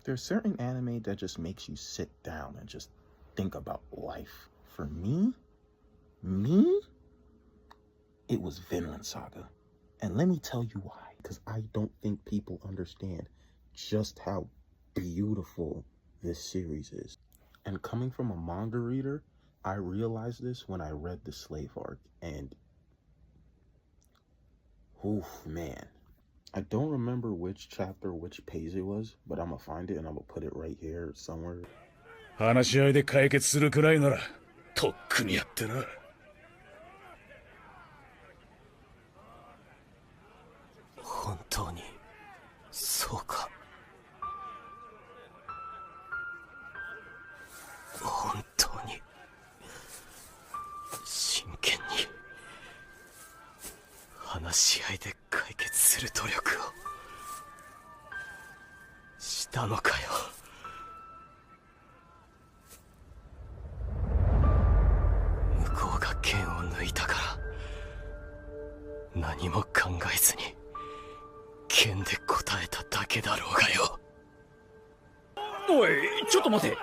There's certain anime that just makes you sit down and just think about life. For me, it was Vinland Saga. And let me tell you why. Because I don't think people understand just how beautiful this series is. And coming from a manga reader, I realized this when I read the slave arc. And, oof, man. I don't remember which chapter, which page it was, but I'm gonna find it and I'm gonna put it right here somewhere. 話し合いで解決するくらいなら、とっくにやってな。本当に、そうか。本当に、真剣に、話し合いで解決する努力を、したのかよ。向こうが剣を抜いたから、何も考えずに、剣で答えただけだろうがよ。おい、ちょっと待て。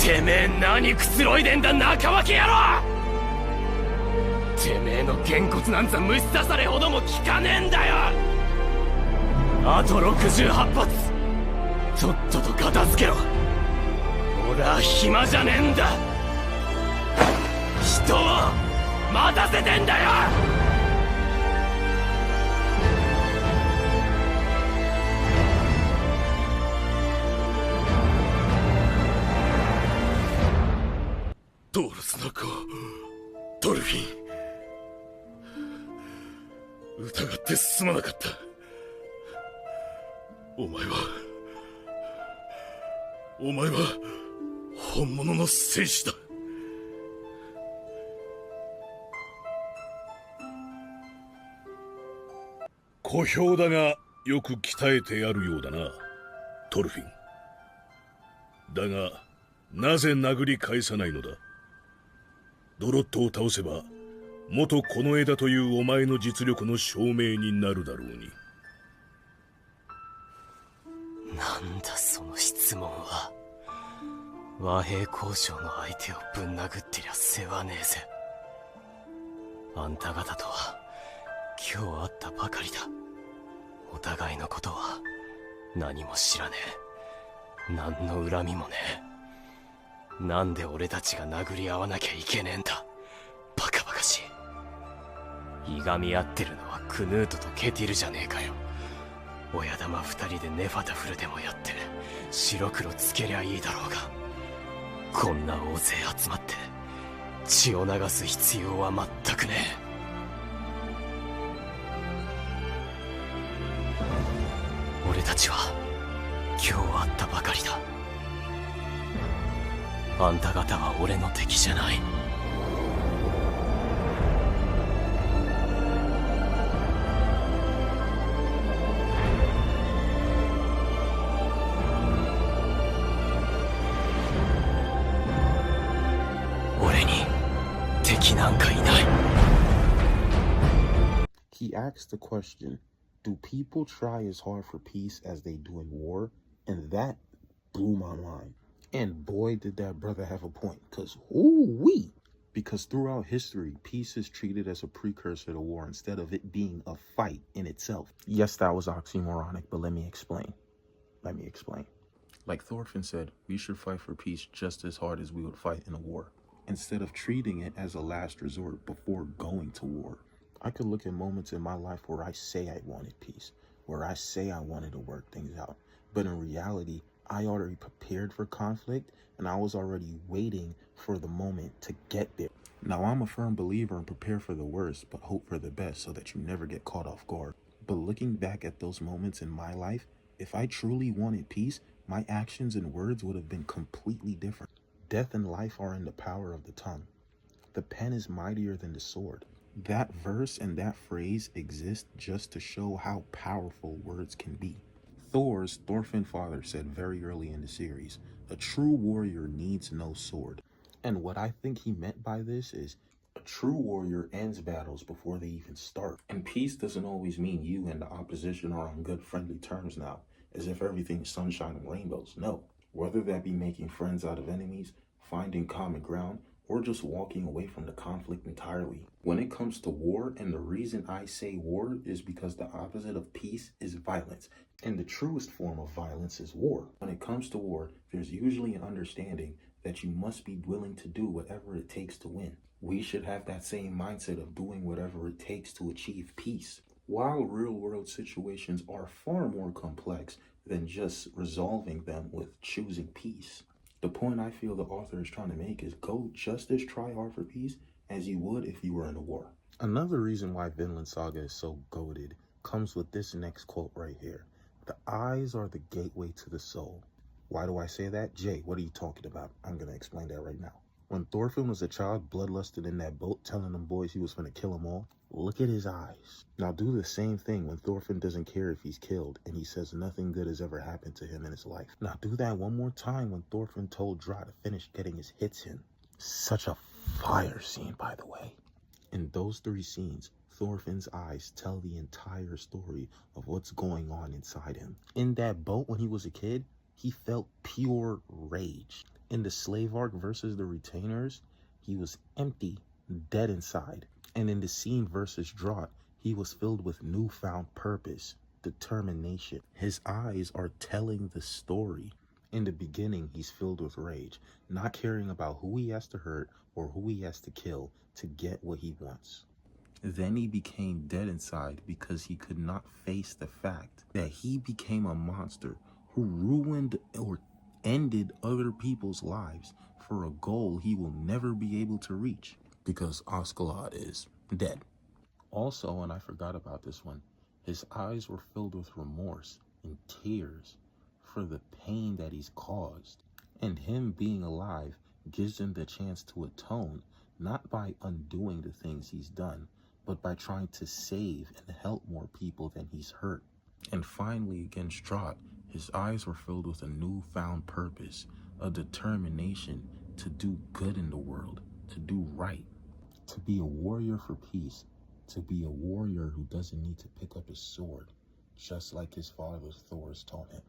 てめえ何くつろいでんだ中脇野郎！てめえのげんこつなんざ虫刺されほども効かねえんだよ。あと68発とっとと片付けろ。俺は暇じゃねえんだ。人を待たせてんだよ。ドールスの子、ドルフィン、疑ってすまなかった。お前は本物の戦士だ。小兵だがよく鍛えてあるようだな、トルフィン。だがなぜ殴り返さないのだ。ドロットを倒せば元この枝というお前の実力の証明になるだろうに。なんだその質問は。和平交渉の相手をぶん殴ってりゃ世話ねえぜ。あんた方とは今日会ったばかりだ。お互いのことは何も知らねえ。何の恨みもねえ。なんで俺たちが殴り合わなきゃいけねえんだ。バカバカしい。いがみ合ってるのはクヌートとケティルじゃねえかよ。親玉二人でネファタフルでもやって白黒つけりゃいいだろうが、こんな大勢集まって血を流す必要は全くねえ。俺たちは今日会ったばかりだ。あんた方は俺の敵じゃない。俺に敵なんかいない。He asked the question, do people try as hard for peace as they do in war? And that blew my mind. And boy, did that brother have a point. Because throughout history, peace is treated as a precursor to war instead of it being a fight in itself. Yes, that was oxymoronic, but let me explain. Like Thorfinn said, we should fight for peace just as hard as we would fight in a war, instead of treating it as a last resort before going to war. I could look at moments in my life where I say I wanted peace, where I say I wanted to work things out, but in reality, I already prepared for conflict and I was already waiting for the moment to get there. Now, I'm a firm believer in prepare for the worst, but hope for the best so that you never get caught off guard. But looking back at those moments in my life, if I truly wanted peace, my actions and words would have been completely different. Death and life are in the power of the tongue. The pen is mightier than the sword. That verse and that phrase exist just to show how powerful words can be. Thorfinn father said very early in the series, A true warrior needs no sword. And what I think he meant by this is a true warrior ends battles before they even start. And peace doesn't always mean you and the opposition are on good friendly terms now, as if everything's sunshine and rainbows. No. Whether that be making friends out of enemies, finding common ground, or just walking away from the conflict entirely. When it comes to war, and the reason I say war is because the opposite of peace is violence. And the truest form of violence is war. When it comes to war, there's usually an understanding that you must be willing to do whatever it takes to win. We should have that same mindset of doing whatever it takes to achieve peace. While real-world situations are far more complex than just resolving them with choosing peace, the point I feel the author is trying to make is go just as try hard for peace as you would if you were in a war. Another reason why Vinland Saga is so goated comes with this next quote right here. The eyes are the gateway to the soul. Why do I say that? Jay, what are you talking about? I'm going to explain that right now. When Thorfinn was a child, bloodlusted in that boat, telling them boys he was going to kill them all, look at his eyes. Now do the same thing when Thorfinn doesn't care if he's killed and he says nothing good has ever happened to him in his life. Now do that one more time when Thorfinn told Dra to finish getting his hits in. Such a fire scene, by the way. In those three scenes, Thorfinn's eyes tell the entire story of what's going on inside him. In that boat when he was a kid, he felt pure rage. In the slave arc versus the retainers, he was empty, dead inside. And in the scene versus Drought, he was filled with newfound purpose, determination. His eyes are telling the story. In the beginning, he's filled with rage, not caring about who he has to hurt or who he has to kill to get what he wants. Then he became dead inside because he could not face the fact that he became a monster who ruined or ended other people's lives for a goal he will never be able to reach because Askeladd is dead. Also, and I forgot about this one, his eyes were filled with remorse and tears for the pain that he's caused. And him being alive gives him the chance to atone, not by undoing the things he's done, but by trying to save and help more people than he's hurt. And finally, against Drought, his eyes were filled with a newfound purpose, a determination to do good in the world, to do right, to be a warrior for peace, to be a warrior who doesn't need to pick up his sword, just like his father Thor's taught him.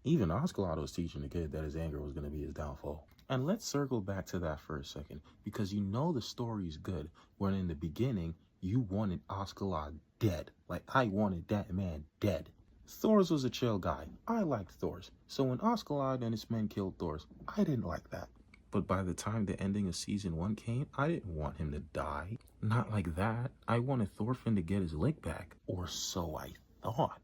Even Askeladd was teaching the kid that his anger was going to be his downfall. And let's circle back to that for a second, because you know the story's good when in the beginning you wanted Askeladd dead. Like, I wanted that man dead. Thors was a chill guy. I liked Thors. So when Askeladd and his men killed Thors, I didn't like that. But by the time the ending of season 1 came, I didn't want him to die. Not like that. I wanted Thorfinn to get his lick back. Or so I thought.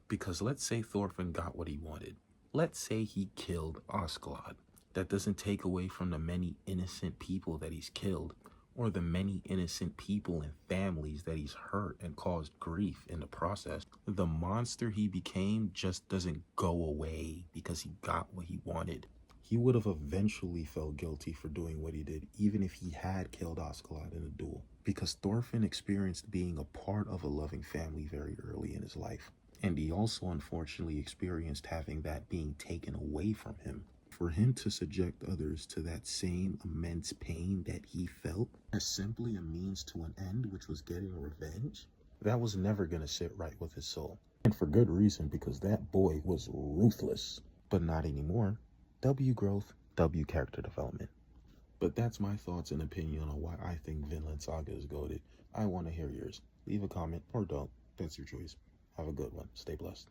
Because let's say Thorfinn got what he wanted. Let's say he killed Askeladd. That doesn't take away from the many innocent people that he's killed, or the many innocent people and families that he's hurt and caused grief in the process. The monster he became just doesn't go away because he got what he wanted. He would have eventually felt guilty for doing what he did, even if he had killed Askeladd in a duel, because Thorfinn experienced being a part of a loving family very early in his life. And he also unfortunately experienced having that being taken away from him. For him to subject others to that same immense pain that he felt as simply a means to an end, which was getting revenge, that was never going to sit right with his soul. And for good reason, because that boy was ruthless. But not anymore. W growth, W character development. But that's my thoughts and opinion on why I think Vinland Saga is goated. I want to hear yours. Leave a comment or don't. That's your choice. Have a good one. Stay blessed.